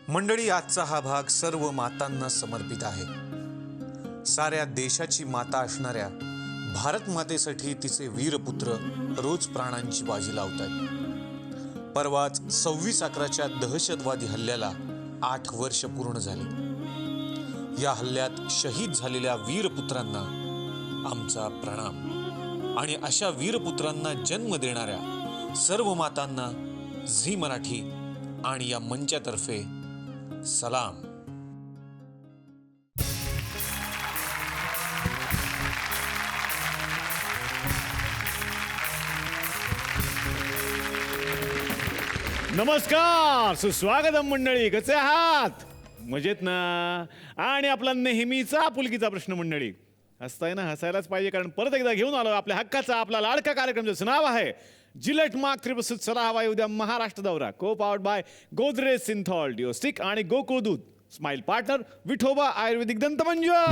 मंडळी, आजचा हा भाग सर्व मातांना समर्पित आहे. साऱ्या देशाची माता असणाऱ्या भारत मातेसाठी तिचे वीरपुत्र रोज प्राणांची बाजी लावतात. परवाच 26/11च्या दहशतवादी हल्ल्याला 8 वर्ष पूर्ण झाली. या हल्ल्यात शहीद झालेल्या वीरपुत्रांना आमचा प्रणाम आणि अशा वीरपुत्रांना जन्म देणाऱ्या सर्व मातांना झी मराठी आणि या मंचातर्फे सलाम. नमस्कार, सुस्वागतम मंडळी. कसे आहात? मजेत ना? आणि आपला नेहमीचा आपुलकीचा प्रश्न मंडळी, हसताय ना? हसायलाच पाहिजे, कारण परत एकदा घेऊन आलो आपल्या हक्काचा, आपला लाडका कार्यक्रम, ज्याचं नाव आहे जिलेट मार्क 365. चला हवा उद्या महाराष्ट्र दौरा. Co powered by Godrej Cinthol deo stick आणि गोकुळ दूध. स्माइल पार्टनर विठोबा आयुर्वेदिक दंतमंजन.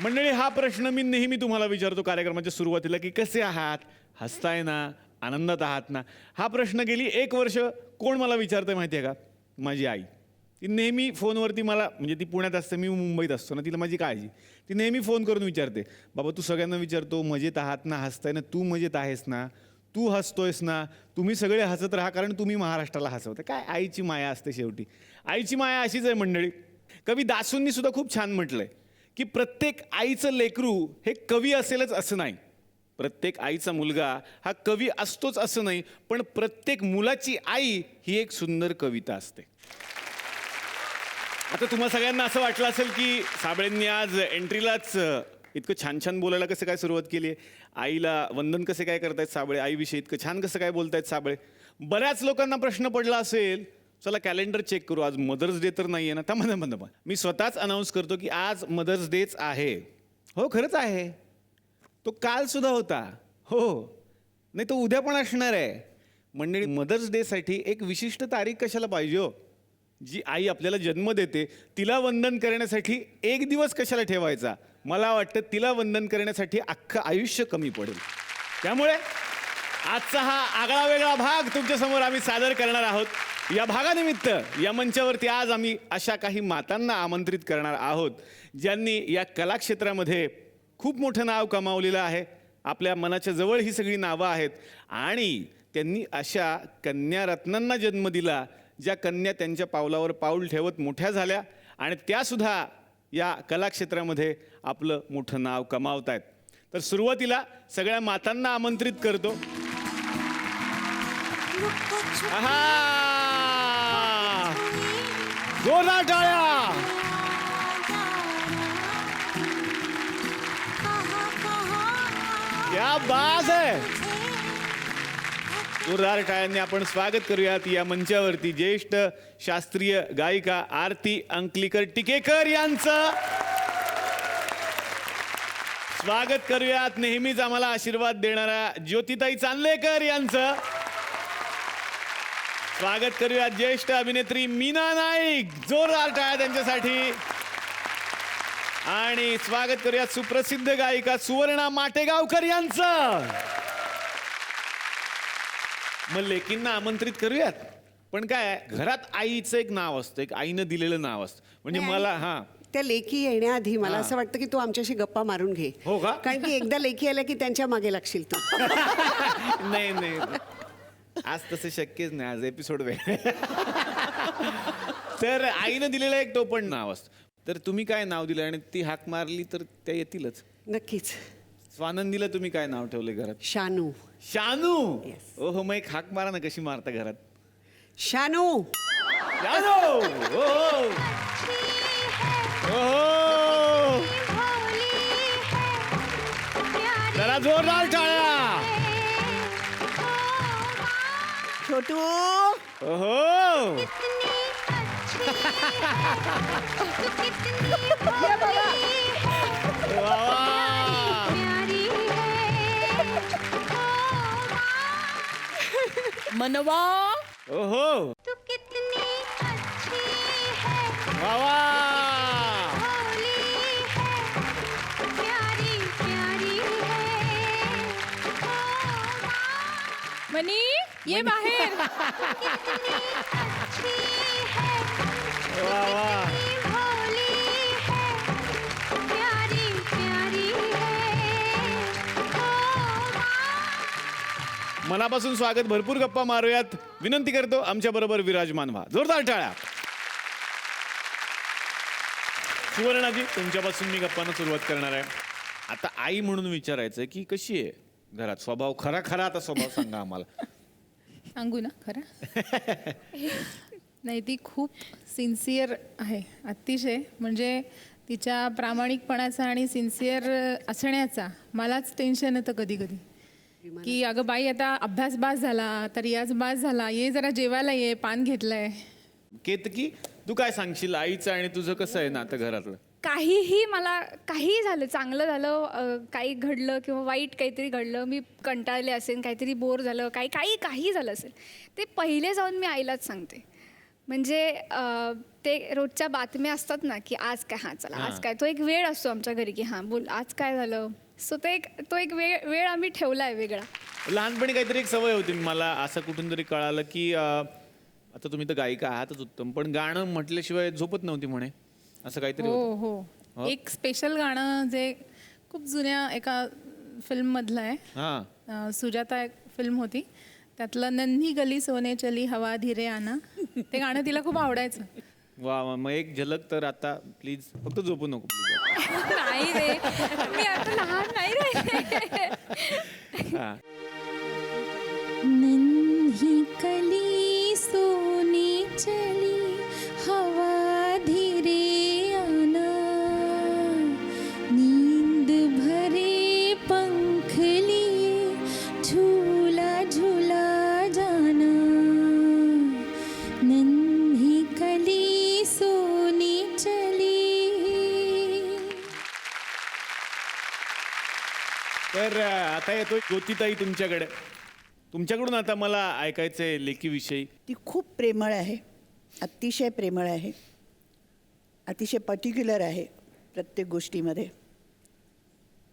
मंडळी, हा प्रश्न मी नेहमी तुम्हाला विचारतो कार्यक्रमाच्या सुरुवातीला की कसे आहात, हसताय ना, आनंदात आहात ना. हा प्रश्न गेली 1 वर्ष कोण मला विचारतंय माहिती आहे का? माझी आई. ती नेहमी फोनवरती मला, म्हणजे ती पुण्यात असते, मी मुंबईत असतो ना, तिला माझी काळजी. ती नेहमी फोन करून विचारते, बाबा तू सगळ्यांना विचारतो मजेत आहात ना, हसताय ना, तू मजेत आहेस ना, तू हसतोयस ना, तुम्ही सगळे हसत राहा, कारण तुम्ही महाराष्ट्राला हसवता. काय आईची माया असते शेवटी. आईची माया अशीच आहे मंडळी. कवी दासूंनी सुद्धा खूप छान म्हटलंय की प्रत्येक आईचं लेकरू हे कवी असेलच असं नाही, प्रत्येक आईचा मुलगा हा कवी असतोच असं नाही, पण प्रत्येक मुलाची आई ही एक सुंदर कविता असते. आता तुम्हा सगळ्यांना असं वाटलं असेल की साबळेंनी आज एंट्रीलाच इतकं छान छान बोलायला कसं काय सुरुवात केली आहे, आईला वंदन कसे काय करतायत साबळे, आईविषयी इतकं छान कसं काय बोलतायत साबळे. बऱ्याच लोकांना प्रश्न पडला असेल, चला कॅलेंडर चेक करू, आज मदर्स डे तर नाही आहे ना. थांबा, मी स्वतःच अनाऊन्स करतो की आज मदर्स डेच आहे. हो, खरंच आहे. तो काल सुद्धा होता. हो, नाही तो उद्या पण असणार आहे. मंडळी, मदर्स डेसाठी एक विशिष्ट तारीख कशाला पाहिजे हो? जी आई आपल्याला जन्म देते तिला वंदन करण्यासाठी एक दिवस कशाला ठेवायचा? मला वाटतं तिला वंदन करण्यासाठी अख्खं आयुष्य कमी पडेल. त्यामुळे आजचा हा आगळा वेगळा भाग तुमच्यासमोर आम्ही सादर करणार आहोत. या भागानिमित्त या मंचावरती आज आम्ही अशा काही मातांना आमंत्रित करणार आहोत ज्यांनी या कलाक्षेत्रामध्ये खूप मोठं नाव कमावलेलं आहे. आपल्या मनाच्या जवळ ही सगळी नावं आहेत आणि त्यांनी अशा कन्यारत्नांना जन्म दिला, ज्या कन्या त्यांच्या पावलावर पाऊल ठेवत मोठ्या झाल्या आणि त्यासुद्धा या कलाक्षेत्रामध्ये आपलं मोठं नाव कमावत आहेत. तर सुरुवातीला सगळ्या मातांना आमंत्रित करतो. जोरदार टाळ्या. क्या बात है. जोरदार टाळ्यांनी आपण स्वागत करूयात या मंचावरती ज्येष्ठ शास्त्रीय गायिका आरती अंकलीकर टिकेकर यांचं. स्वागत करूयात नेहमीच आम्हाला आशीर्वाद देणाऱ्या ज्योतिताई चांदलेकर यांचं. स्वागत करूयात ज्येष्ठ अभिनेत्री मीना नाईक. जोरदार टाळ्या त्यांच्यासाठी. आणि स्वागत करूयात सुप्रसिद्ध गायिका सुवर्णा माटेगावकर यांचं. मग लेकींना आमंत्रित करूयात, पण काय घरात आईचं एक नाव असतं, एक आईनं दिलेलं नाव असतं. म्हणजे मला त्या लेखी येण्याआधी मला असं वाटतं की तू आमच्याशी गप्पा मारून घे. हो का? कारण की एकदा लेखी आल्या की त्यांच्या मागे लागशील तू. नाही, आज तसं शक्यच नाही, आज एपिसोड वेळ. तर आईनं दिलेलं एक टोपण नाव असतं. तर तुम्ही काय नाव दिलं आणि ती हाक मारली तर त्या येतीलच. नक्कीच. स्वानंदीला तुम्ही काय नाव ठेवलंय घरात? शानू. शानू. Yes. ओहो, मग एक हाक मारा ना, कशी मारता घरात? शानू. शानू. ओहो. ओहो. जरा जोरदार टाळ्या. छोटू. ओहो. मनवा. ओहो. तू कितनी अच्छी है, वा वा. भोली है, प्यारी प्यारी है. मनी ये बाहेर. मनापासून स्वागत. भरपूर गप्पा मारूयात. विनंती करतो आमच्या बरोबर विराजमान व्हा. जोरदार टाळ्या. सुवर्णाजी, तुमच्यापासून मी गप्पांना सुरुवात करणार आहे. आता आई म्हणून विचारायचं की कशी आहे घरात स्वभाव? खरा खरा आता स्वभाव सांगा आम्हाला. सांगू ना खरं. नाही, ती खूप सिन्सिअर आहे अतिशय. म्हणजे तिच्या प्रामाणिकपणाचा आणि सिन्सिअर असण्याचा मलाच टेन्शन येतं कधी कधी की अगं बाई, आता अभ्यास बास झाला, तर रियाज बास झाला, ये जरा जेवायला ये, पान घेतलंय. केतकी, तू काय सांगशील आईचं आणि तुझं कसं आहे नातं घरातलं? काहीही मला काहीही झालं, चांगलं झालं, काही घडलं किंवा वाईट काहीतरी घडलं, मी कंटाळले असेल, काहीतरी बोर झालं, काही झालं असेल, ते पहिले जाऊन मी आईलाच सांगते. म्हणजे ते रोजच्या बातम्या असतात ना की आज काय, हां चला आज काय, तो एक वेळ असतो आमच्या घरी की हां बोल आज काय झालं. सो तो एक वेळ आम्ही ठेवला आहे वेगळा. लहानपणी काहीतरी एक सवय होती मला असं कुठून तरी कळालं की आता तुम्ही तर गायिका आहातच उत्तम, पण गाणं म्हटल्याशिवाय झोपत नव्हती म्हणे, असं काहीतरी हो होतं. हो, एक स्पेशल गाणं जे खूप जुन्या एका फिल्ममधलं आहे. हां, सुजाता एक फिल्म होती, त्यातलं नन्ही गली सोने चली हवा धीरे आना, ते गाणं तिला खूप आवडायचं. वा वा. मग एक झलक तर आता प्लीज, फक्त झोपू नको प्लीज. नाही रे, मी आता लहान नाही रे. हां. नन्ही कली सोने चली हवा धीरे आना, नींद भरे पंख लिए झूला झूला जाना, नन्ही कली सोने चली. तर आता येतोय ज्योतिताई तुमच्याकडे. तुमच्याकडून आता मला ऐकायचंय लेकीविषयी. ती खूप प्रेमळ आहे, अतिशय प्रेमळ आहे, अतिशय पर्टिक्युलर आहे प्रत्येक गोष्टीमध्ये,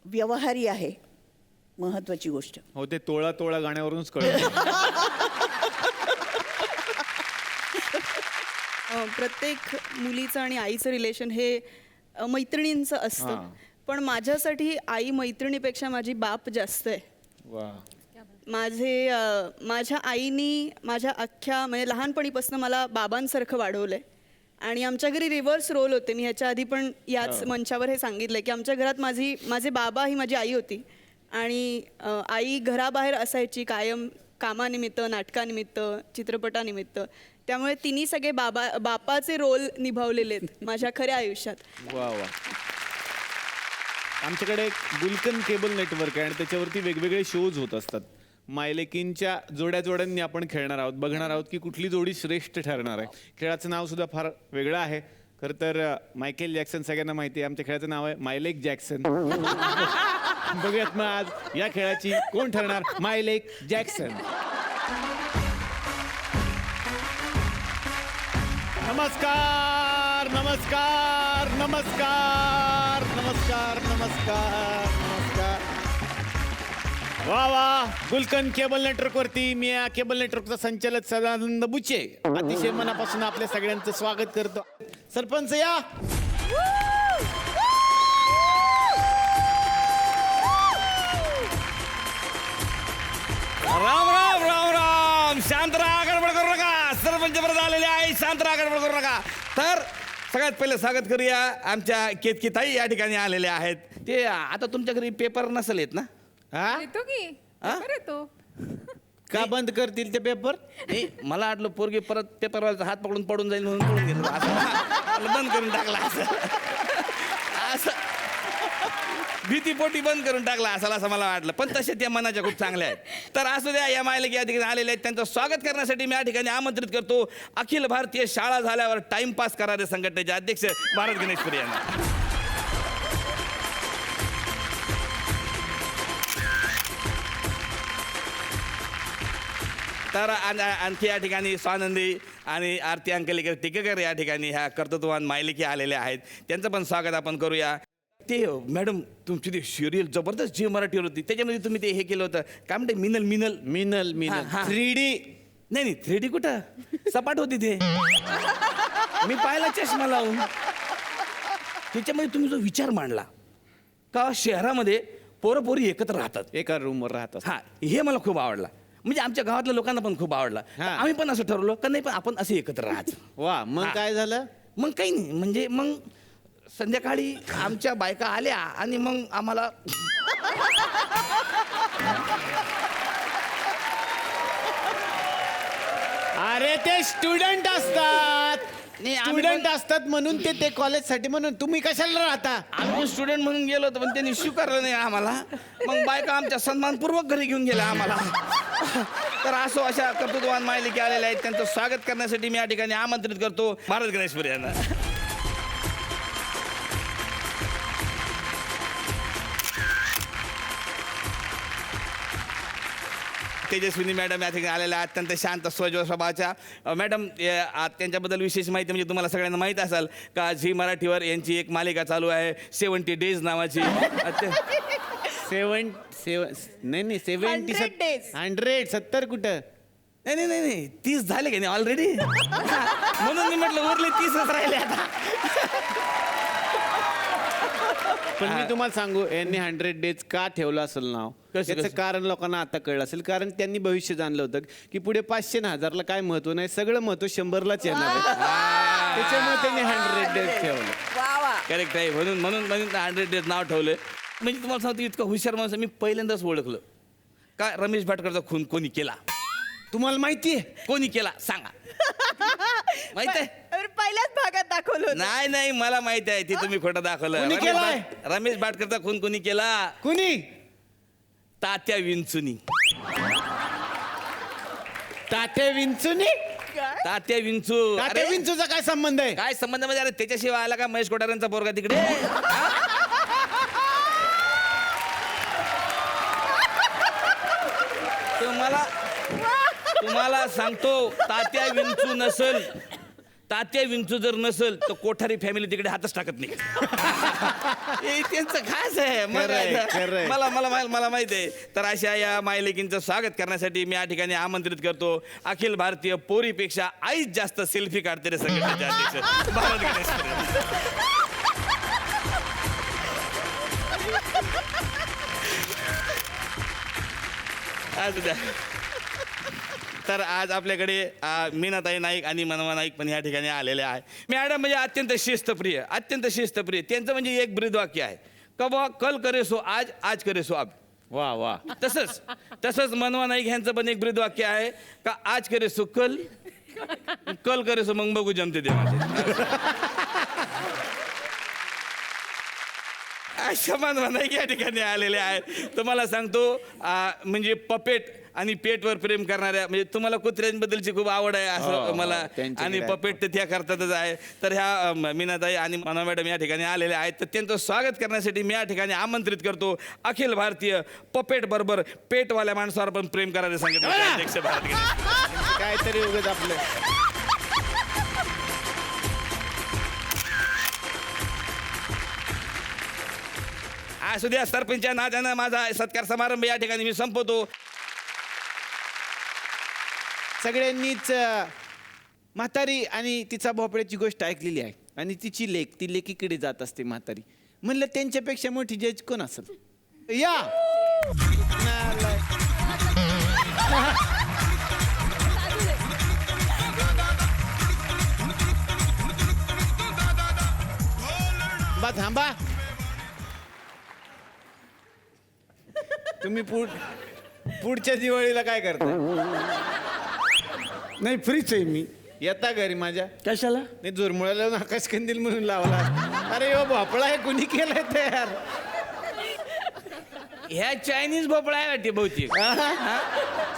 व्यवहारी आहे, महत्त्वाची गोष्ट. हो, ते तोळा तोळा गाण्यावरूनच कळलं. प्रत्येक मुलीचं आणि आईचं रिलेशन हे मैत्रिणींचं असतं, पण माझ्यासाठी आई मैत्रिणीपेक्षा माझी बाप जास्त आहे. वा. माझ्या आईनी माझ्या अख्ख्या म्हणजे लहानपणीपासून मला बाबांसारखं वाढवलं आहे. आणि आमच्या घरी रिव्हर्स रोल होते. मी ह्याच्या आधी पण याच मंचावर हे सांगितलं की आमच्या घरात माझे बाबा ही माझी आई होती आणि आई घराबाहेर असायची कायम, कामानिमित्त, नाटकानिमित्त, चित्रपटानिमित्त. त्यामुळे तिन्ही सगळे बापाचे रोल निभावलेले आहेत माझ्या खऱ्या आयुष्यात. वा वा. आमच्याकडे एक गुलकन केबल नेटवर्क आहे आणि त्याच्यावरती वेगवेगळे शोज होत असतात. मायलेकींच्या जोड्यांनी आपण खेळणार आहोत, बघणार आहोत की कुठली जोडी श्रेष्ठ ठरणार आहे. खेळाचं नाव सुद्धा फार वेगळं आहे. खरं तर मायकेल जॅक्सन सगळ्यांना माहिती आहे, आमच्या खेळाचं नाव आहे मायलेक जॅक्सन. बघूयात मग आज या खेळाची कोण ठरणार मायलेक जॅक्सन. नमस्कार नमस्कार नमस्कार नमस्कार नमस्कार नमस्कार. वा वा. गुलकन केबल नेटवर्कवरती मी या केबल नेटवर्कचा संचालक सदानंद बुचे अतिशय मनापासून आपल्या सगळ्यांचं स्वागत करतो. सरपंच या. राम राम राम राम. शांत राहा, गडबड करू नका. सरपंच परत आलेले आहे, शांत राहा, गडबड करू नका. तर सगळ्यात पहिले स्वागत करूया आमच्या केतकीताई या ठिकाणी आलेल्या आहेत. ते आता तुमच्या घरी पेपर नसेल येत ना? हा, येतो की येतो. का बंद करतील ते पेपर? नाही, मला वाटलं पोरगी परत पेपरवाल्याचा हात पकडून पडून जाईल म्हणून पडून घेतलं. असं बंद करून टाकला, असं भीतीपोटी बंद करून टाकला असाल असं मला वाटलं. पण तसे त्या मनाच्या खूप चांगल्या आहेत. तर असू द्या, या मायलेकी या ठिकाणी आलेले आहेत, त्यांचं स्वागत करण्यासाठी मी या ठिकाणी आमंत्रित करतो अखिल भारतीय शाळा झाल्यावर टाइमपास करणारे संघटनेचे अध्यक्ष भारत गणेशपुरी यांना. तर आणखी या ठिकाणी स्वानंदी आणि आरती अंकलेकर टिकेकर या ठिकाणी ह्या कर्तृत्ववान मायलेकी आलेल्या आहेत. त्यांचं पण स्वागत आपण करूया. ते मॅडम, तुमची ती सिरियल जबरदस्त जी मराठीवर होती, त्याच्यामध्ये तुम्ही ते हे केलं होतं काय म्हणते, मिनल मिनल मिनल मिनल 3D. नाही 3D कुठं, सपाट होती ते. मी पाहिला चष्मा लावून. त्याच्यामध्ये तुम्ही जो विचार मांडला का शहरामध्ये पोरं पोरी एकत्र राहतात, एका रूमवर राहतात. हा, हे मला खूप आवडला. म्हणजे आमच्या गावातल्या लोकांना पण खूप आवडला. तर हा. आम्ही पण असं ठरवलं का नाही पण आपण असे एकत्र राहायचं. वा मग हा. काय झालं? मग काही नाही म्हणजे मग संध्याकाळी आमच्या बायका आल्या आणि मग आम्हाला अरे ते स्टुडंट असतात, नाही, आम्ही स्टुडंट पण- असतात म्हणून ते कॉलेजसाठी म्हणून तुम्ही कशाला राहता? आम्ही स्टुडंट म्हणून गेलो होतो पण त्यांनी स्वीकारलं नाही आम्हाला. मग बायका आमच्या सन्मानपूर्वक घरी घेऊन गेल्या आम्हाला. तर असो अशा कर्तृत्ववान मायलेकी आलेल्या आहेत त्यांचं स्वागत करण्यासाठी मी या ठिकाणी आमंत्रित करतो भारत गणेशपुरी यांना. तेजस्विनी मॅडम या ठिकाणी आलेल्या आहेत, अत्यंत शांत स्वज स्वभावाच्या. मॅडम त्यांच्याबद्दल विशेष माहिती म्हणजे तुम्हाला सगळ्यांना माहीत असेल का झी मराठीवर यांची एक मालिका चालू आहे 70 डेज नावाची. नाही 70 170 कुठं? नाही 30 झाले का नाही ऑलरेडी. म्हणून मी म्हटलं उरले 30च राहिले आता. पण मी तुम्हाला सांगू यांनी 100 डेज का ठेवलं असेल नाव? याचं कारण लोकांना आता कळलं असेल, कारण त्यांनी भविष्य जाणलं होतं की पुढे 500 आणि 1000ला काय महत्व नाही, सगळं महत्व 100लाच येणार आहे. त्याच्यामुळे त्यांनी 100 डेज ठेवलं. करेक्ट आहे. म्हणून 100 डेज नाव ठेवलं. म्हणजे तुम्हाला सांगतो इतकं हुशार माणूस मी पहिल्यांदाच ओळखलं का रमेश भाटकरचा खून कोणी केला. तुम्हाला माहितीये कोणी केला सांगा. माहित आहे? पहिल्याच भागात दाखवलं नाही मला माहित आहे. ती तुम्ही खोटं दाखवलं. कोणी केलाय? रमेश भाटकरचा खून कोणी केला? कुणी? तात्या विंचुनी. तात्या विंचूनी? तात्या विंचू. तात्या अरे, विंचूचा काय संबंध आहे? काय संबंध म्हणजे अरे त्याच्याशिवाय आला का महेश कोठाऱ्यांचा पोरगा तिकडे? तुम्हाला सांगतो तात्या विंचू जर नसेल तर कोठारी फॅमिली तिकडे हातच टाकत नाही. हे त्यांचं खास आहे. मग खरंय, काय? खरंय. मला माहिती आहे. तर अशा या मायलेकींचं स्वागत करण्यासाठी मी या ठिकाणी आमंत्रित करतो अखिल भारतीय पोरीपेक्षा आईच जास्त सेल्फी काढते रे संघटनेचे अध्यक्ष भारत गणेश. असू द्या. तर आज आपल्याकडे मीनाताई नाईक आणि मनवा नाईक पण या ठिकाणी आलेले आहे. मॅडम म्हणजे अत्यंत शिस्तप्रिय. त्यांचं म्हणजे एक ब्रीदवाक्य आहे का बुवा कल करे सो आज करे सो अब. वा वा. तसंच मनवा नाईक यांचं पण एक ब्रीदवाक्य आहे का आज करे सो कल करे सो मग बघू जमते देवाचे. अशा मनवा नाईक या ठिकाणी आलेले आहेत. तुम्हाला सांगतो म्हणजे पपेट आणि पेटवर प्रेम करणाऱ्या म्हणजे तुम्हाला कुत्र्यांबद्दलची खूप आवड आहे असं मला. आणि पपेट तर त्या करतातच आहे. तर ह्या मीनाताई आणि मनवा मॅडम या ठिकाणी आलेले आहेत. तर त्यांचं स्वागत करण्यासाठी मी या ठिकाणी आमंत्रित करतो अखिल भारतीय पपेट बरोबर पेटवाल्या माणसावर पण प्रेम करणारे संघटनेचे अध्यक्ष भारत गणेश. काहीतरी उगाच आपलं. असू द्या. सरपंच नात्यानं माझा सत्कार समारंभ या ठिकाणी मी संपवतो. सगळ्यांनीच म्हातारी आणि तिचा भोपळ्याची गोष्ट ऐकलेली आहे आणि तिची लेक ती लेकीकडे जात असते म्हातारी. म्हणलं त्यांच्यापेक्षा मोठी जज कोण असेल? या बा थांबा. तुम्ही पुढच्या दिवाळीला काय करता? नाही फ्रीच आहे मी. येता घरी माझ्या? कशाला? नाही झुरमुळ्याला आकाश कंदील म्हणून लावला. अरे हो भोपळा हे कुणी केलाय तयार? ह्या चायनीज भोपळा आहे वाटते बहुतेक.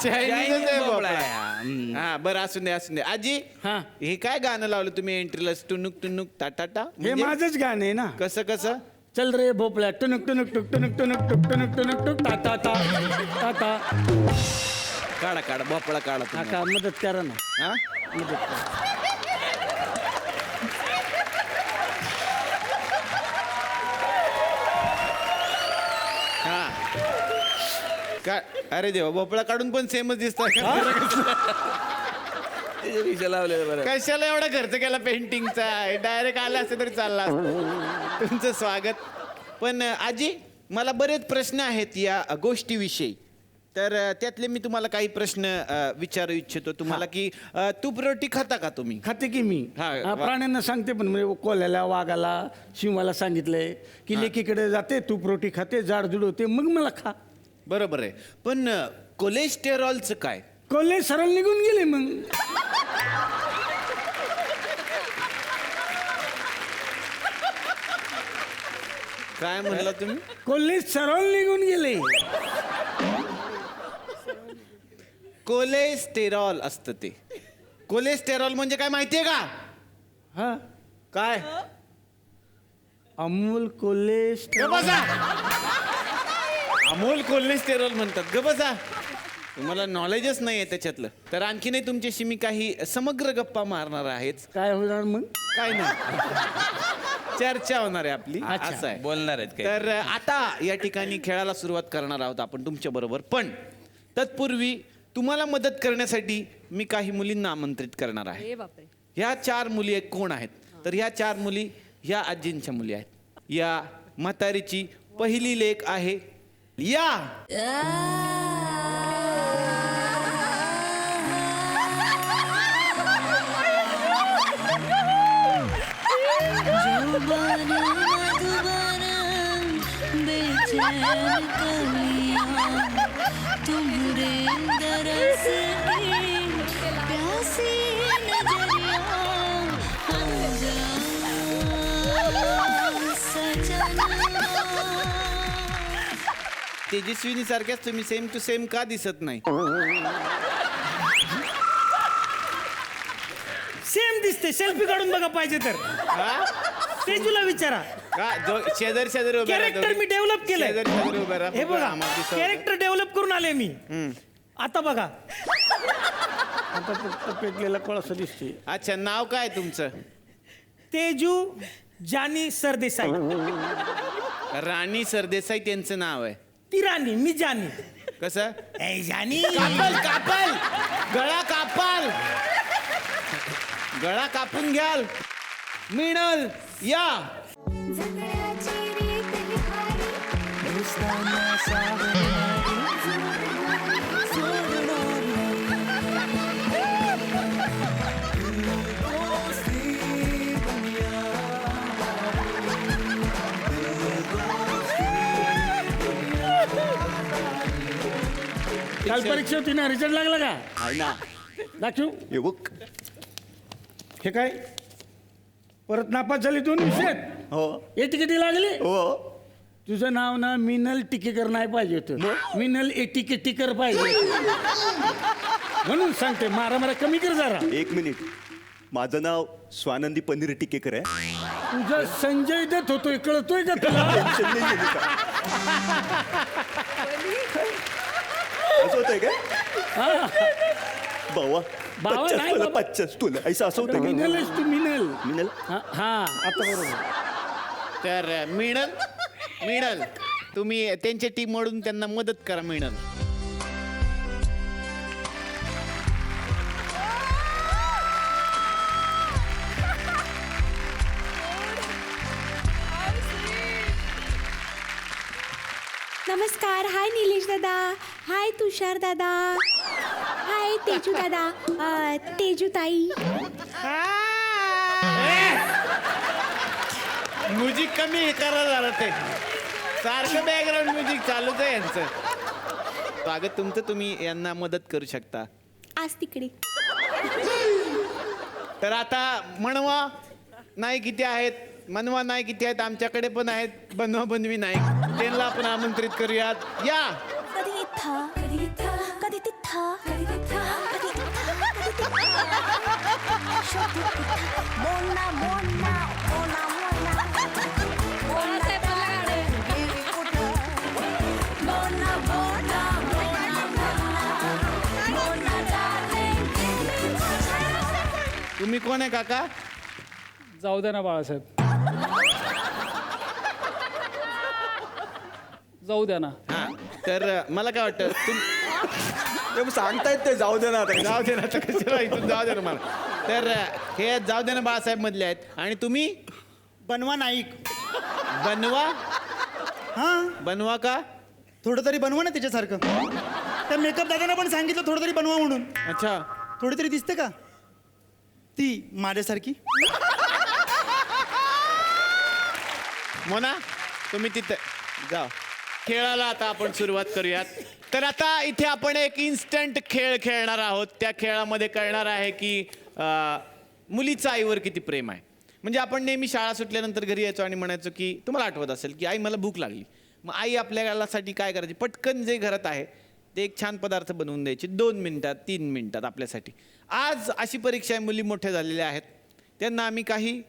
चायनीजच आहे भोपळा भोपळा. आहे. हा बरं असून दे. आजी हे काय गाणं लावलं तुम्ही एंट्रीला? टुनुक टुनुक टाटा. हे माझंच गाणं आहे ना. कसं? चल रे भोपळ्या टुनुक टुनुक टुक टुनुक टुनुक टुक टुनुक टुनुक टुक टा टा टा टा टा. काढा भोपळा काढा तुम्ही. काका मदत करा ना. हा मदत करा. का अरे देवा भोपळा काढून पण सेमच दिसतात. लावलेलं बरं. कशाला एवढा खर्च केला पेंटिंगचा? डायरेक्ट आला असते तरी चालला असतं. तुमचं स्वागत. पण आजी मला बरेच प्रश्न आहेत या गोष्टीविषयी. तर त्यातले मी तुम्हाला काही प्रश्न विचारू इच्छितो तुम्हाला की तूप रोटी खाता का तुम्ही? खाते की मी हा, प्राण्यांना सांगते पण म्हणजे कोल्याला वाघाला शिवाला सांगितलंय की लेकीकडे जाते तूप रोटी खाते जाडजूड होते मग मला खा. बरोबर आहे, पण कोलेस्टेरॉलचं काय? कोल्हे सरळ निघून गेले मग. काय म्हणला तुम्ही? कोल्हे सरळ निघून गेले. कोलेस्टेरॉल असतं ते. कोलेस्टेरॉल म्हणजे काय माहितीये का? हा काय? अमूल ग कोल्हे बसा. अमोल कोलेस्टेरॉल म्हणतात. ग बसा. तुम्हाला नॉलेजच नाही आहे त्याच्यातलं. तर आणखीनही तुमच्याशी मी काही समग्र गप्पा मारणार आहेत. काय होणार मग? काय नाही, चर्चा होणार आहे आपली. अच्छा. असं आहे. बोलणार आहेत काय? तर आता या ठिकाणी खेळाला सुरुवात करणार आहोत आपण तुमच्या बरोबर. पण तत्पूर्वी तुम्हाला मदत करण्यासाठी मी काही मुलींना आमंत्रित करणार आहे. ह्या 4 मुली कोण आहेत? तर ह्या 4 मुली ह्या आजींच्या मुली आहेत. या म्हातारीची पहिली लेक आहे या. तेजस्विनी सारख्याच तुम्ही सेम टू सेम का दिसत नाही? सेम दिसते. सेल्फी काढून बघा पाहिजे तर. तेजूला विचारा. का शेजारी शेजारी उभे राहा. कॅरेक्टर मी डेव्हलप केलंय. शेजारी शेजारी उभे राहा. हे बघा आम्हाला दिसत होतं. कॅरेक्टर डेव्हलप करून आले मी. आता बघा. आता फक्त पेटलेला कोळसा दिसते. अच्छा, नाव काय तुमचं? तेजू जानी सरदेसाई. राणी सरदेसाई त्यांचं नाव आहे. ती राणी मी जानी. कसं? ए जानी. कापल कापल गळा कापाल. गळा कापून घ्याल. मिळल या. काल परीक्षा होती ना, रिझल्ट लागला का? दाखवू. हे बघ. हे काय परत नापास झाली 2 विषयात? हो एटी किती लागली? हो. तुझं नाव ना मिनल टिकेकर नाही पाहिजे होतं. मिनल एटिकेटिकर पाहिजे. म्हणून सांगते मारा कमी कर जरा. 1 मिनिट. माझं नाव स्वानंदी पनीर टिकेकर आहे. तुझं संजय दत्त होतोय, कळतोय का तुला? टेन्शन नाही घेऊ का? असं होतंय का बावा? बावा 50 नाही मला बाबा. 50 तुला ऐसा असं होतं का? मिनलच तू मिनल. मिनल. हा आता बरोबर. तर मिळल मिळल. तुम्ही त्यांच्या टीम मधून त्यांना मदत करा. मिळल. नमस्कार. हाय निलेश दादा. हाय तुषार दादा. हाय तेजू दादा. तेजू ताई. म्युझिक कमी हे करा जरा. ते सारखं बॅकग्राऊंड म्युझिक चालूच आहे यांचं. स्वागत तुमचं. तुम्ही यांना मदत करू शकता. आज तिकडे. तर आता म्हणवा नाही किती आहेत? मनवा नाही किती आहेत? आमच्याकडे पण आहेत. बनवा बनवी नाही. त्यांना आपण आमंत्रित करूयात. या. कधी इथं कधी इथं कधी तिथं कधी तिथं कधी इथं कधी मोना मोना मोना तुम्ही कोण आहे काका? जाऊ दे ना बाळासाहेब. जाऊ द्या ना. हा. तर मला काय वाटतं सांगतायत ते जाऊ दे ना आता. जाऊ दे ना आता कशाला इथून जाऊ दे ना मला. तर हे जाऊ दे ना बाळासाहेब मधले आहेत. आणि तुम्ही? बनवा नाईक. बनवा. हा बनवा का? थोडं तरी बनवा ना त्याच्यासारखं. त्या मेकअप दादांना पण सांगितलं थोडं तरी बनवा म्हणून. अच्छा थोडी तरी दिसते का ती माझ्यासारखी? मोना तुम्ही तिथे जा. खेळाला आता आपण सुरुवात करूयात. तर आता इथे आपण एक इन्स्टंट खेळ खेळणार आहोत. त्या खेळामध्ये कळणार आहे की मुलीचं आईवर किती प्रेम आहे. म्हणजे आपण नेहमी शाळा सुटल्यानंतर घरी यायचो आणि म्हणायचो की तुम्हाला आठवत असेल की आई मला भूक लागली. मग आई आपल्यासाठी काय करायची, पटकन जे घरात आहे ते एक छान पदार्थ बनवून द्यायचे 2 मिनिटात 3 मिनिटात आपल्यासाठी. आज अशी परीक्षा आहे, मुली मोठ्या झालेल्या आहेत, त्यांना आम्ही काही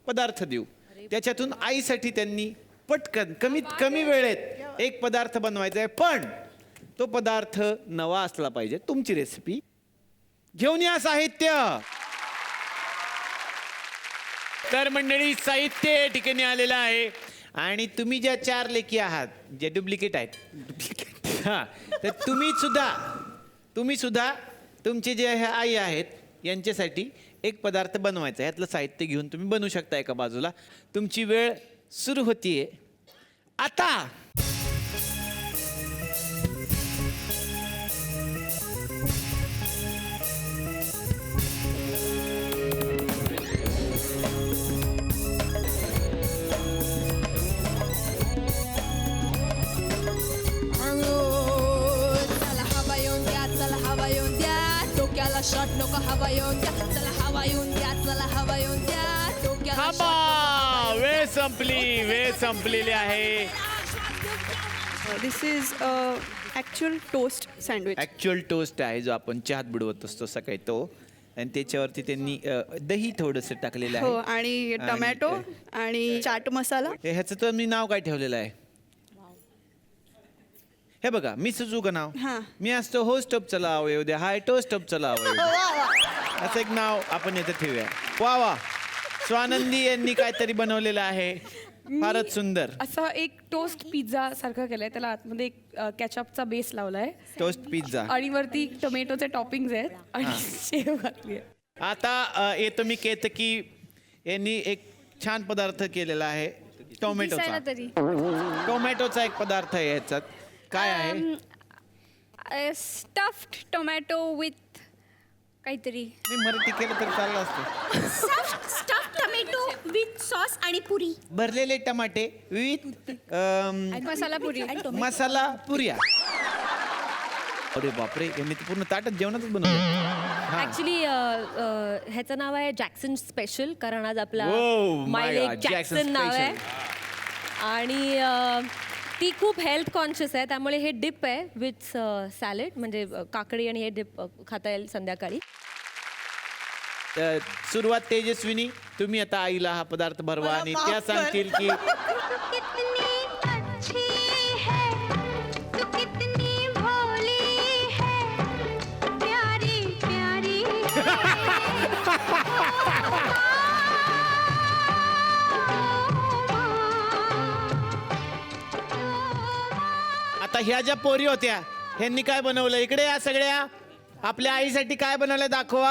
पदार्थ देऊ. त्याच्यातून आईसाठी त्यांनी पटकन कमीत कमी वेळेत एक पदार्थ बनवायचा आहे, पण तो पदार्थ नवा असला पाहिजे. तुमची रेसिपी घेऊन या साहित्य. तर मंडळी साहित्य या ठिकाणी आलेलं आहे आणि तुम्ही ज्या 4 लेकी आहात जे डुप्लिकेट आहेत हां, तर तुम्ही सुद्धा तुमचे जे आई आहेत यांच्यासाठी एक पदार्थ बनवायचा आहे. यातलं साहित्य घेऊन तुम्ही बनवू शकता एका बाजूला. तुमची वेळ सुरू होतीये आता. शॉट नको हवा येऊन द्या, चला हवा येऊन द्या, चला हवा येऊन द्या, डोक्याला थांबा, वेळ संपलेली आहे. This is actual toast sandwich. Actual toast आहे जो आपण चहात बुडवत असतो सकाळी तो, आणि त्याच्यावरती त्यांनी दही थोडंसं टाकलेलं हो, आहे आणि टमॅटो आणि चाट मसाला. ह्याचं तर मी नाव काय ठेवलेलं आहे हे बघा, मी सुचू का नाव? हां. मी असतो होस्ट ऑफ चला हवं येऊ द्या, हाय टोस्ट ऑफ चला हवं येऊ द्या. असं एक नाव आपण इथं ठेवूया. वा वा, स्वानंदी यांनी काहीतरी बनवलेलं आहे, फारच सुंदर. असा एक टोस्ट पिझ्झा सारखं केलंय, त्याला आतमध्ये एक केचपचा बेस लावलाय टोस्ट पिझ्झा आणि वरती टोमॅटोचे टॉपिंग्स आहेत आणि शेव घातली आहे. आता येतो मी केतकी यांनी एक छान पदार्थ केलेला आहे टोमॅटोचा. दिसायला तरी टोमॅटोचा एक पदार्थ आहे ह्याच्यात. काय आहे? स्टफ्ड टोमॅटो विथ काहीतरी. मी मराठी केलं तर चाललं असतं. स्टफ टोमॅटो विथ सॉस आणि पुरी. भरलेले टमाटे विथ मसाला पुरी. मसाला पुऱ्या. अरे बापरे, यांनी तर पूर्ण ताटच जेवणातच बनवलं. ऍक्च्युली ह्याचं नाव आहे जॅक्सन स्पेशल, कारण आज आपला Oh my मायलेक God, Jackson जॅक्सन नाव आहे. आणि ती खूप हेल्थ कॉन्शियस आहे, त्यामुळे हे डिप आहे विथ सॅलेड, म्हणजे काकडी, आणि हे डिप खाता येईल संध्याकाळी. सुरुवात तेजस्विनी, तुम्ही आता आईला हा पदार्थ भरवा आणि त्या सांगतील की आता ह्या ज्या पोरी होत्या ह्यांनी काय बनवलं, इकडे या सगळ्या, आपल्या आईसाठी काय बनवलं दाखवा.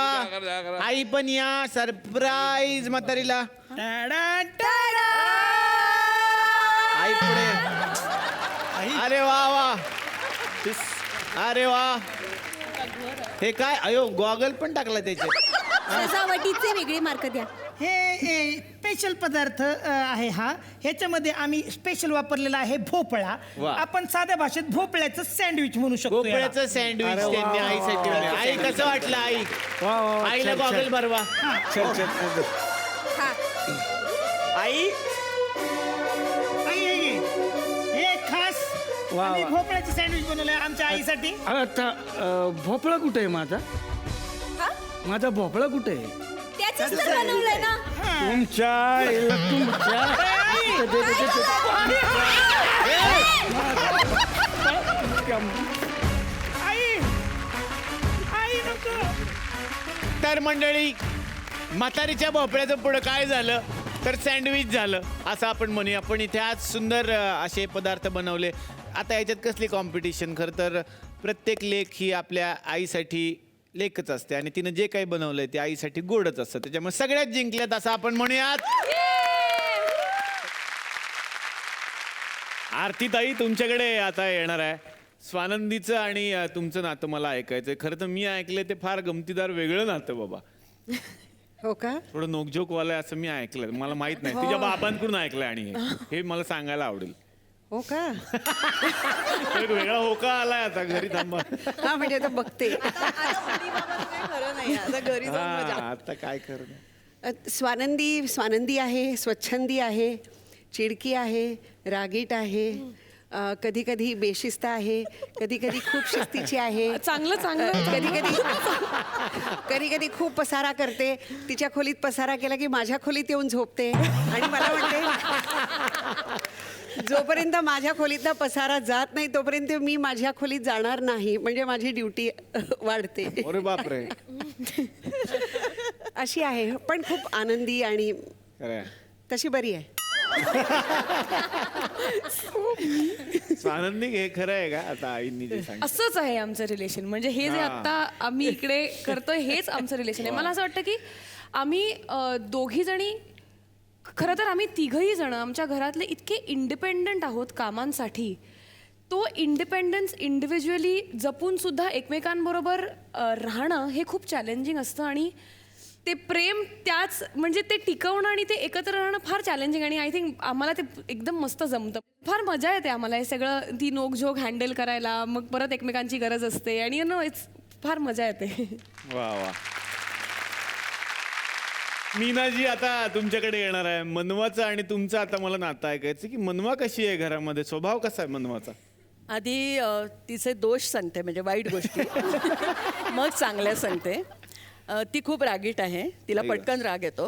आई पण या, सरप्राईज म्हातारीला. आई पुढे. अरे वा वा, अरे वा, हे काय, अयो गॉगल पण टाकला त्याच्यात. सजावटीचे वेगळे मार्क द्या. हे स्पेशल पदार्थ आहे हा. ह्याच्यामध्ये आम्ही स्पेशल वापरलेला आहे भोपळा. वा. आपण साध्या भाषेत भोपळ्याचं सँडविच म्हणू शकतो याला. भोपळ्याचं सँडविच त्यांनी आईसाठी बनवलं. आई कसं वाटलं आई? आईला गॉगल भरवा. आई आई, हे खास आम्ही भोपळ्याचं सँडविच बनवलंय आमच्या आईसाठी. आता भोपळा कुठे आहे माझा? माझा भोपळा कुठे आहे? त्याचंच तर बनवलंय ना. तुमच्या तर मंडळी, म्हातारीच्या भोपळ्याचं पुढं काय झालं तर सँडविच झालं असं आपण म्हणूया. पण इथे आज सुंदर असे पदार्थ बनवले. आता याच्यात कसली कॉम्पिटिशन? खरं तर प्रत्येक लेक ही आपल्या आईसाठी लेकच असते आणि तिनं जे काही बनवलंय ते आईसाठी गोडच असतं, त्याच्यामुळे सगळ्यात जिंकल्यात असं आपण म्हणूयात. आरती ताई तुमच्याकडे आता येणार आहे. स्वानंदीचं आणि तुमचं नातं मला ऐकायचंय. खरं तर मी ऐकलंय ते फार गमतीदार वेगळं नातं बाबा. हो का? थोडं नोकझोक आहे असं मी ऐकलंय. मला माहित नाही, तुझ्या बाबांकडून ऐकलंय आणि हे मला सांगायला आवडेल. हो का? एक वेगळा होका आलाय आता. घरी थांबा. हा म्हणजे आता बघते. खरं नाही आता घरी जाऊन मजा. आता काय करणं. स्वानंदी आहे, स्वच्छंदी आहे, चिडकी आहे, रागीट आहे, कधी कधी बेशिस्त आहे, कधी कधी खूप शिस्तीची आहे, चांगलं कधी कधी खूप पसारा करते. तिच्या खोलीत पसारा केला की माझ्या खोलीत येऊन झोपते आणि मला म्हणते जोपर्यंत माझ्या खोलीतला पसारा जात नाही तोपर्यंत मी माझ्या खोलीत जाणार नाही, म्हणजे माझी ड्युटी वाढते. अरे बापरे. अशी आहे, पण खूप आनंदी आणि तशी बरी आहे. स्वानंदी हे खरं आहे का आता आईंनी जे सांगितलं? असंच आहे आमचं रिलेशन. म्हणजे हे जे आता आम्ही इकडे करतोय हेच आमचं रिलेशन आहे. मला असं वाटतं की आम्ही दोघी जणी, खरं तर आम्ही तिघही जण आमच्या घरातले इतके इंडिपेंडंट आहोत कामांसाठी. तो इंडिपेंडन्स इंडिव्हिज्युअली जपून सुद्धा एकमेकांबरोबर राहणं हे खूप चॅलेंजिंग असतं. आणि ते प्रेम त्याच म्हणजे ते टिकवणं आणि ते एकत्र राहणं फार चॅलेंजिंग. आणि आय थिंक आम्हाला ते एकदम मस्त जमतं. फार मजा येते आम्हाला हे सगळं, ती नोकझोक हँडल करायला. मग परत एकमेकांची गरज असते आणि इट्स फार मजा येते. वा वा. मीनाजी आता तुमच्याकडे येणार आहे. मनवाचं आणि तुमचं आता मला नातं ऐकायचं की मनवा कशी आहे घरामध्ये, स्वभाव कसा आहे मनवाचा? आधी तिचे दोष सांगते, म्हणजे वाईट गोष्टी, मग चांगल्या सांगते. ती खूप रागीट आहे, तिला पटकन राग येतो.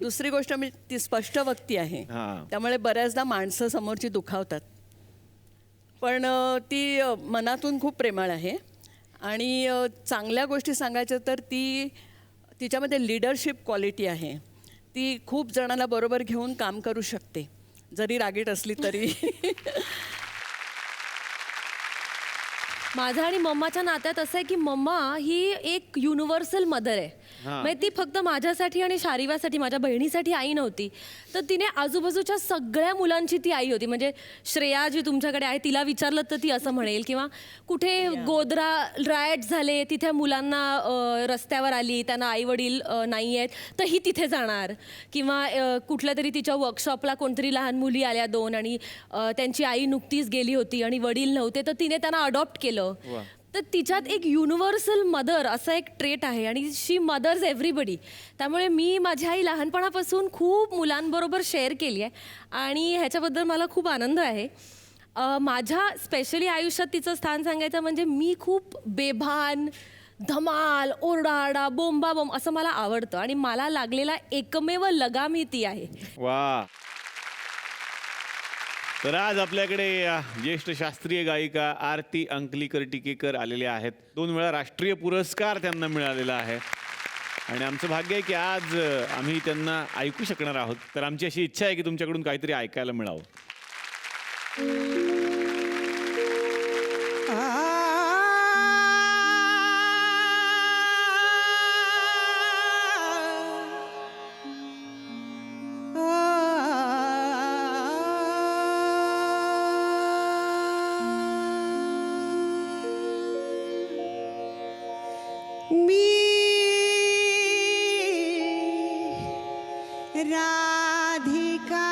दुसरी गोष्ट म्हणजे ती स्पष्ट वक्ती आहे, त्यामुळे बऱ्याचदा माणसं समोरची दुखावतात. पण ती मनातून खूप प्रेमळ आहे. आणि चांगल्या गोष्टी सांगायच्या तर तिच्यामध्ये लिडरशिप क्वालिटी आहे. ती खूप जणांना बरोबर घेऊन काम करू शकते, जरी रागीट असली तरी. माझा आणि मम्माच्या नात्यात असं आहे की मम्मा ही एक युनिव्हर्सल मदर आहे. म्हणजे ती फक्त माझ्यासाठी आणि शारीवासाठी, माझ्या बहिणीसाठी आई नव्हती, तर तिने आजूबाजूच्या सगळ्या मुलांची ती आई होती. म्हणजे श्रेया जी तुमच्याकडे आहे तिला विचारलं तर ती असं म्हणेल. किंवा कुठे गोधरा रायट झाले, तिथे मुलांना रस्त्यावर आली, त्यांना आई वडील नाही आहेत तर ही तिथे जाणार. किंवा कुठल्या तरी तिच्या वर्कशॉपला कोणतरी लहान मुली आल्या 2 आणि त्यांची आई नुकतीच गेली होती आणि वडील नव्हते, तर तिने त्यांना अडॉप्ट केलं. तर तिच्यात एक युनिव्हर्सल मदर असा एक ट्रेट आहे आणि शी मदर्स एव्हरीबडी. त्यामुळे मी माझी आई लहानपणापासून खूप मुलांबरोबर शेअर केली आहे आणि ह्याच्याबद्दल मला खूप आनंद आहे. माझ्या स्पेशली आयुष्यात तिचं स्थान सांगायचं म्हणजे मी खूप बेभान, धमाल, ओरडाआरडा, बोंबाबोंब असं मला आवडतं आणि मला लागलेला एकमेव लगाम ती आहे. वा. तर आज आपल्याकडे ज्येष्ठ शास्त्रीय गायिका आरती अंकलीकर टिकेकर आलेल्या आहेत. 2 वेळा राष्ट्रीय पुरस्कार त्यांना मिळालेला आहे आणि आमचं भाग्य आहे की आज आम्ही त्यांना ऐकू शकणार आहोत. तर आमची अशी इच्छा आहे की तुमच्याकडून काहीतरी ऐकायला मिळावं. राधिका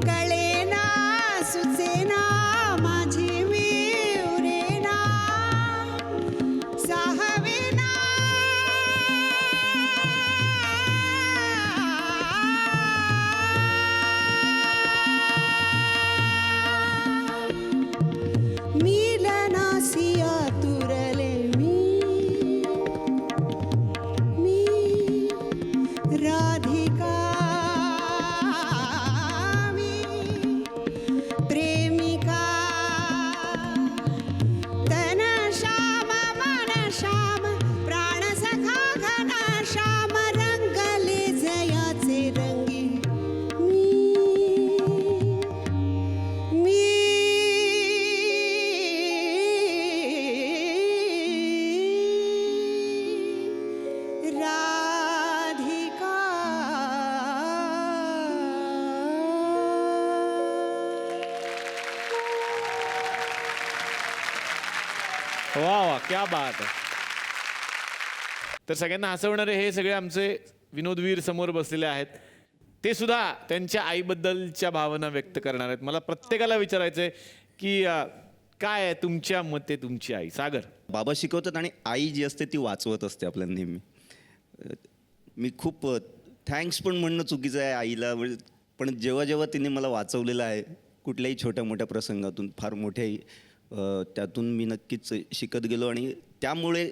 कळेना सुचेना माझी मी उरेना साहवेना मिलनासी आतुरले मी राधिका मी प्रेमिका तन श्याम मन श्याम प्राण सखा घन श्याम रंगले जयाचे रंगी मी राधिका वा वा क्या बात आहे. तर सगळ्यांना हसवणारे हे सगळे आमचे विनोदवीर समोर बसलेले आहेत. ते सुद्धा त्यांच्या आईबद्दलच्या भावना व्यक्त करणार आहेत. मला प्रत्येकाला विचारायचं आहे की काय आहे तुमच्या मते तुमची आई? सागर. बाबा शिकवतात आणि आई जी असते ती वाचवत असते आपल्याला नेहमी. मी खूप थँक्स पण म्हणणं चुकीचं आहे आईला, पण जेव्हा जेव्हा तिने मला वाचवलेलं आहे कुठल्याही छोट्या मोठ्या प्रसंगातून, फार मोठ्याही त्यातून मी नक्कीच शिकत गेलो आणि त्यामुळे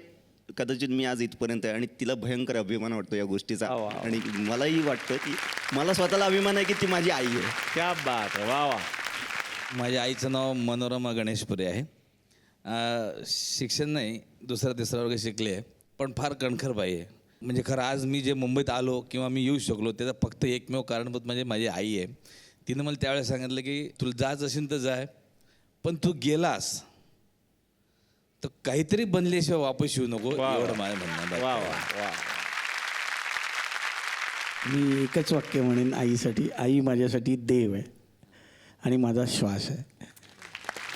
कदाचित मी आज इथपर्यंत आहे आणि तिला भयंकर अभिमान वाटतो या गोष्टीचा. आणि मलाही वाटतं की मला स्वतःला अभिमान आहे की ती माझी आई आहे. क्या बात आहे. वा वा. माझ्या आईचं नाव मनोरमा गणेशपुरे आहे. शिक्षण नाही, दुसरा तिसरा वर्ग शिकले आहे, पण फार कणखर बाई आहे. म्हणजे खरं आज मी जे मुंबईत आलो किंवा मी येऊ शकलो त्याचं फक्त एकमेव कारणभूत म्हणजे माझी आई आहे. तिनं मला त्यावेळेस सांगितलं की तुला जायचं असेल तर जाय, पण तू गेलास तर काहीतरी बनल्याशिवाय वापस येऊ नको, एवढं माझं म्हणणं. वा वा वा. मी एकच वाक्य म्हणेन आईसाठी, आई माझ्यासाठी देव आहे आणि माझा श्वास आहे.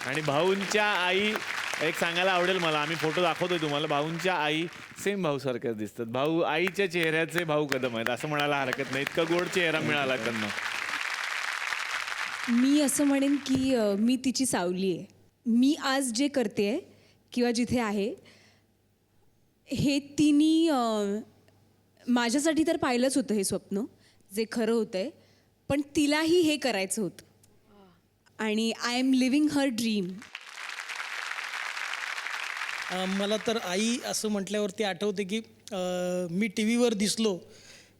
आणि भाऊंच्या आई एक सांगायला आवडेल मला, आम्ही फोटो दाखवतोय तुम्हाला. भाऊंच्या आई सेम भाऊ सारख्याच दिसतात. भाऊ आईच्या चेहऱ्याचे भाऊ कदम आहेत असं म्हणायला हरकत नाही. इतका गोड चेहरा मिळाला त्यांना. मी असं म्हणेन की मी तिची सावली आहे. मी आज जे करते किंवा जिथे आहे हे तिने माझ्यासाठी तर पाहिलंच होतं हे स्वप्न, जे खरं होतं आहे, पण तिलाही हे करायचं होतं आणि I am living her dream. मला तर आई असं म्हटल्यावरती आठवते की मी टी व्हीवर दिसलो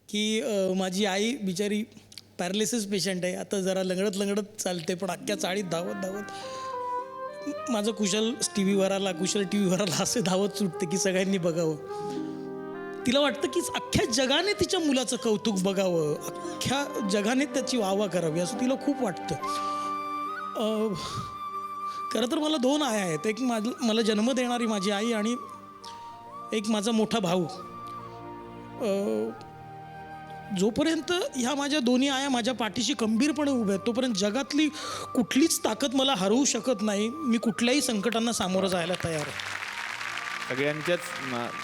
की माझी आई बिचारी पॅरालिसिस पेशंट आहे. आता जरा लंगडत चालते, पण अख्ख्या चाळीत धावत माझं कुशल टी व्हीवर आला असे धावत सुटते की सगळ्यांनी बघावं. तिला वाटतं की अख्ख्या जगाने तिच्या मुलाचं कौतुक बघावं, अख्ख्या जगाने त्याची वाहवा करावी असं तिला खूप वाटतं. खरं तर मला 2 आया आहेत. एक मला जन्म देणारी माझी आई आणि एक माझा मोठा भाऊ. जोपर्यंत ह्या माझ्या दोन्ही आया माझ्या पाठीशी खंबीरपणे उभ्या आहेत तोपर्यंत जगातली कुठलीच ताकद मला हरवू शकत नाही. मी कुठल्याही संकटांना सामोरं जायला तयार आहे. सगळ्यांच्याच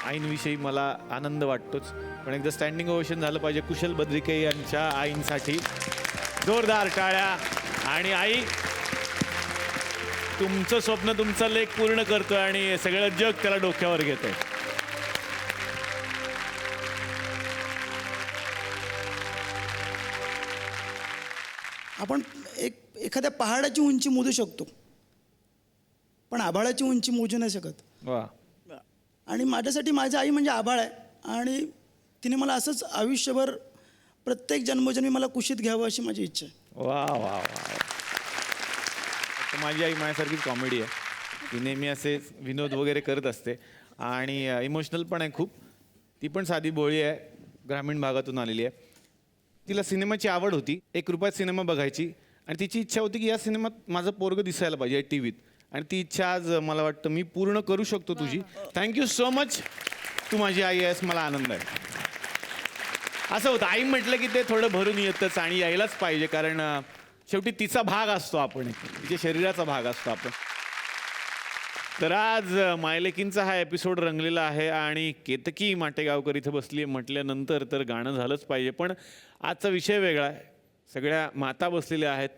आईंविषयी मला आनंद वाटतोच, पण एकदा स्टँडिंग ओवेशन झालं पाहिजे कुशल बद्रिके यांच्या आईंसाठी. जोरदार टाळ्या. आणि आई, तुमचं स्वप्न तुमचा लेख पूर्ण करतोय आणि सगळं जग त्याला डोक्यावर घेतंय. आपण एखाद्या पहाडाची उंची मोजू शकतो, पण आभाळाची उंची मोजू नाही शकत. वा. आणि माझ्यासाठी माझी आई म्हणजे आभाळ आहे आणि तिने मला असंच आयुष्यभर प्रत्येक जन्मोजन्मी मला कुशीत घ्यावं अशी माझी इच्छा आहे. वा वा वा. माझी आई माझ्यासारखीच कॉमेडी आहे. ती नेहमी असे विनोद वगैरे करत असते आणि इमोशनल पण आहे खूप. ती पण साधी भोळी आहे, ग्रामीण भागातून आलेली आहे. तिला सिनेमाची आवड होती. 1 रुपयात सिनेमा बघायची आणि तिची इच्छा होती की या सिनेमात माझं पोरगं दिसायला पाहिजे टी व्हीत. आणि ती इच्छा आज मला वाटतं मी पूर्ण करू शकतो तुझी. Thank you so much. तू माझी आई आहेस, मला आनंद आहे. असं होतं, आई म्हटलं की ते थोडं भरून येतंच आणि यायलाच पाहिजे, कारण शेवटी तिचा भाग असतो आपण, तिच्या शरीराचा भाग असतो आपण. तर आज मायलेकींचा हा एपिसोड रंगलेला आहे आणि केतकी माटेगावकर इथं बसली म्हटल्यानंतर तर गाणं झालंच पाहिजे. पण आजचा विषय वेगळा आहे. सगळ्या माता बसलेल्या आहेत.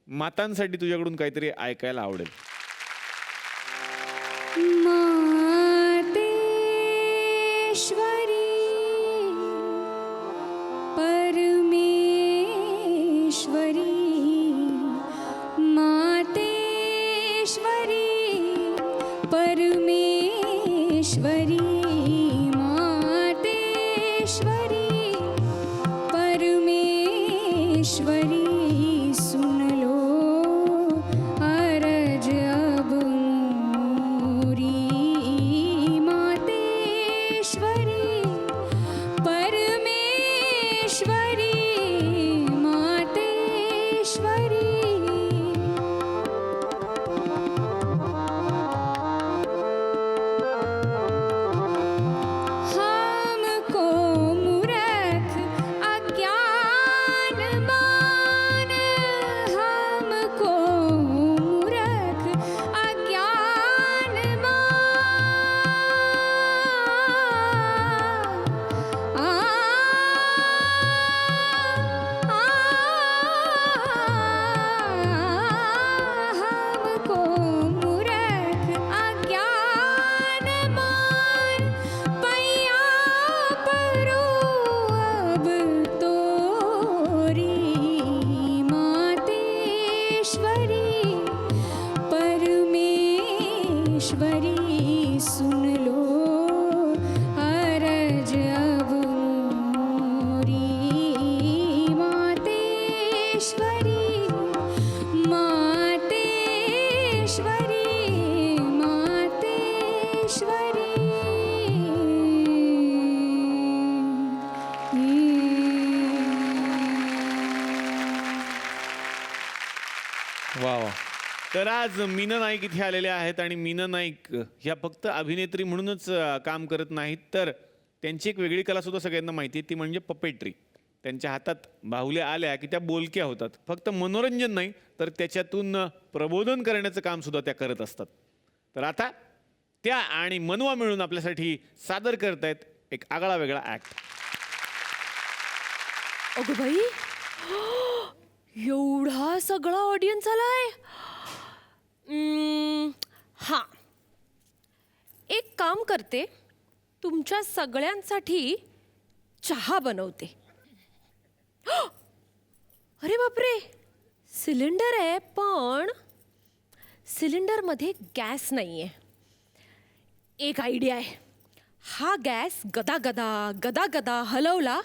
मातांसाठी तुझ्याकडून काहीतरी ऐकायला आवडेल. मातेश्वरी परमेश्वरी मातेश्वरी परमेश्वरी मातेश्वरी परमेश्वरी सुन लो अरज अब मोरी मातेश्वरी परमेश्वरी मातेश्वरी हमको मूर्ख अज्ञानवान हमको मूर्ख हमको मूर्ख अज्ञानवान पैया परो अब तोरी मातेश्वरी परमेश्वरी सुन लो अरज अब मोरी मातेश्वरी मातेश्वरी वा वा. तर आज मीना नाईक इथे आलेल्या आहेत आणि मीना नाईक ह्या फक्त अभिनेत्री म्हणूनच काम करत नाहीत, तर त्यांची एक वेगळी कला सुद्धा सगळ्यांना माहिती आहे, ती म्हणजे पपेट्री. त्यांच्या हातात बाहुल्या आल्या की त्या बोलक्या होतात. फक्त मनोरंजन नाही तर त्याच्यातून प्रबोधन करण्याचं काम सुद्धा त्या करत असतात. तर आता त्या आणि मनवा मिळून आपल्यासाठी सादर करतायत एक आगळा वेगळा ऍक्ट. अगं बाई, एवढा सगळा ऑडियन्स आलाय. हां, एक काम करते, तुमच्या सगळ्यांसाठी चहा बनवते. अरे बापरे, सिलेंडर आहे पण सिलेंडरमध्ये गॅस नाही आहे. एक आयडिया आहे, हा गॅस गदा गदा गदा गदा हलवला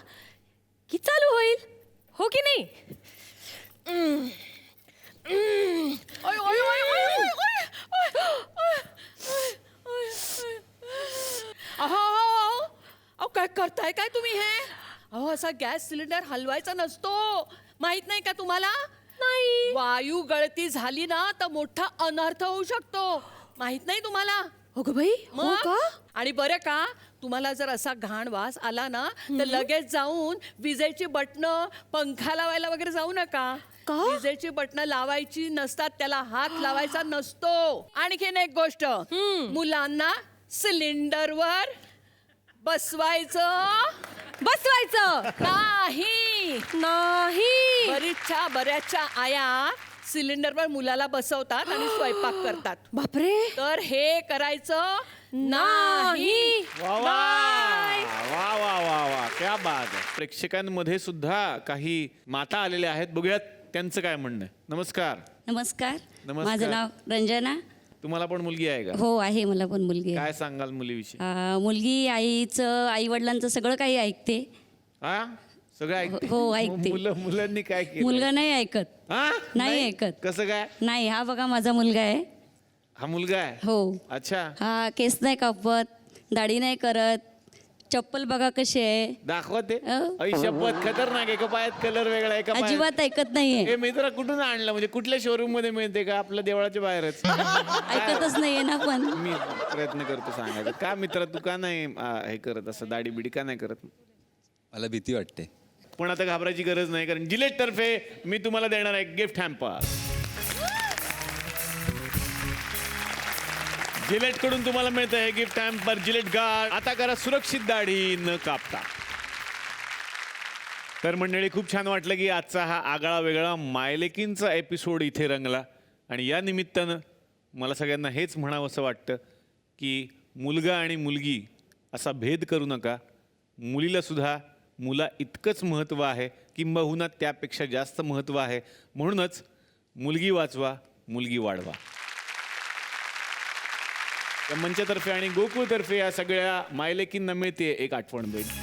की चालू होईल, हो की नाही? अहो काय करताय काय तुम्ही हे? अहो असा गॅस सिलेंडर हलवायचा नसतो, माहित नाही का तुम्हाला? नाही. वायू गळती झाली ना तर मोठा अनर्थ होऊ शकतो, माहित नाही तुम्हाला? हो ग बाई, हो मग? का? आणि बरं का, तुम्हाला जर असा घाण वास आला ना तर लगेच जाऊन विजेची बटणं पंखा लावायला वगैरे जाऊ नका. विजेची बटणं लावायची नसतात, त्याला हात लावायचा नसतो. आणखीन एक गोष्ट, मुलांना सिलेंडरवर बसवायचं नाही. बऱ्याचशा आया सिलेंडरवर मुलाला बसवतात आणि स्वयंपाक करतात. बापरे, तर हे करायचं नाही. वा वा वा वा वा वा, क्या बात आहे. प्रेक्षकांमध्ये सुद्धा काही माता आलेल्या आहेत, बघूयात त्यांचं काय म्हणणं आहे. नमस्कार. नमस्कार. नमस्कार. माझं नाव रंजना. तुम्हाला पण मुलगी आहे का? हो आहे, मला पण मुलगी आहे. काय सांगाल मुलीविषयी? मुलगी आईचं आई वडिलांचं सगळं काही ऐकते. हा, सगळं ऐकते? हो, ऐकते. मुलांनी काय केलं? मुलगा नाही ऐकत. नाही ऐकत. कसं काय? नाही, हा बघा माझा मुलगा आहे. हा मुलगा आहे? हो. अच्छा. हा केस नाही कापत, दाढी नाही करत, चप्पल बघा कशी आहे. दाखवते. शपथ, खतरनाक. एका पायात कलर वेगळा, एका पायात अजिबात ऐकत नाहीये. हे मित्र कुठून आणलं? म्हणजे कुठल्या शोरूम मध्ये मिळते का? आपल्या देवळाच्या बाहेरच. ऐकतच नाहीये ना. पण मी प्रयत्न करतो सांगायचा. का मित्र, तू का नाही हे करत असं, दाढी बिडी का नाही करत? मला भीती वाटते. पण आता घाबरायची गरज नाही, कारण जिलेट तर्फे मी तुम्हाला देणार आहे गिफ्ट हॅम्पर. जिलेट कडून तुम्हाला मिळतं आहे गिफ्ट हॅम्पर जिलेट गार्ड. आता करा सुरक्षित दाढी न कापता. तर मंडळी, खूप छान वाटलं की आजचा हा आगळा वेगळा मायलेकींचा एपिसोड इथे रंगला. आणि या निमित्तानं मला सगळ्यांना हेच म्हणावंसं वाटतं की मुलगा आणि मुलगी असा भेद करू नका. मुलीलासुद्धा मुला इतकंच महत्त्व आहे, किंबहुना त्यापेक्षा जास्त महत्त्व आहे. म्हणूनच मुलगी वाचवा, मुलगी वाढवा. या मंचातर्फे आणि गोकुळतर्फे या सगळ्या मायलेकींना मिळते एक आठवण भेट.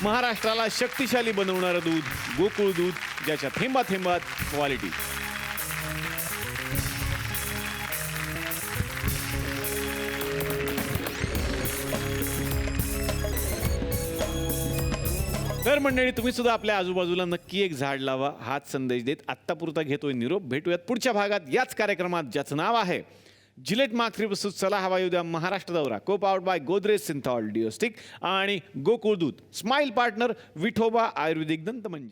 महाराष्ट्राला शक्तिशाली बनवणारं दूध, गोकुळ दूध, ज्याच्या थेंबा थेंबात क्वालिटी. तर मंडळी, तुम्ही सुद्धा आपल्या आजूबाजूला नक्की एक झाड लावा, हाच संदेश देत आत्तापुरता घेतोय निरोप. भेटूयात पुढच्या भागात याच कार्यक्रमात, ज्याचं नाव आहे जिलेट मार्क 3 प्रस्तुत चला हवा येऊ द्या महाराष्ट्र दौरा, co powered by Godrej Cinthol deo stick आणि गोकुळ दूध. Smile partner Vithoba ayurvedic दंतमंजन.